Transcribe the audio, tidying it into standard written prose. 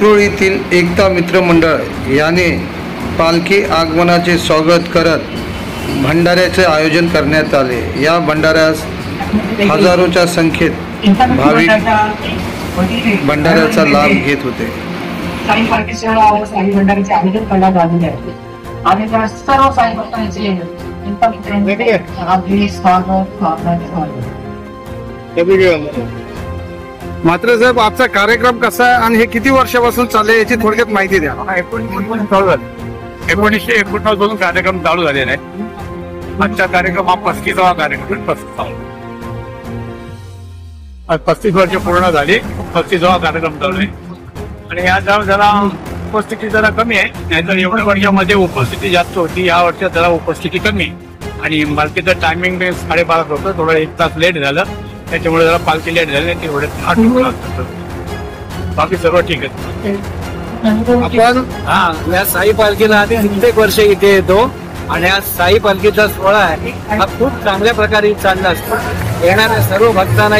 विक्रोळीतील एकता मित्र मंडळ याने पालखी आगमनाचे स्वागत करत भंडाऱ्याचे आयोजन करण्यात आले। या भंडाऱ्यास हजारोच्या संख्येत भाविक भंडाऱ्याचा लाभ घेत होते। साई पालखीच्या साई भंडाऱ्याचे आयोजन करण्यात आलेले आहे आणि त्या सर्व साई भक्तांचे मात्र साहेब आजचा कार्यक्रम कसा आहे आणि हे किती वर्षापासून चालले याची थोडक्यात माहिती द्या। 1949 पासून कार्यक्रम चालू झालेला आहे। आजचा कार्यक्रम हा 35वा कार्यक्रम 35 वर्ष पूर्ण झाली। 35वा कार्यक्रम चालू आहे आणि या जरा उपस्थिती जरा कमी आहे, नाहीतर एवढ्या वर्षामध्ये उपस्थिती जास्त होती। या वर्षात जरा उपस्थिती कमी आणि पालखीचं टायमिंग 12:30 होतं, थोडं 1 तास लेट झालं, त्याच्यामुळे जरा पालखी लेट झाली। तेवढे बाकी सर्व ठीक आहे। आपण या साई पालखीला कित्येक वर्ष इथे येतो आणि हा साई पालखीचा सोहळा आहे हा खूप चांगल्या प्रकारे चालला असतो। येणाऱ्या सर्व भक्तांना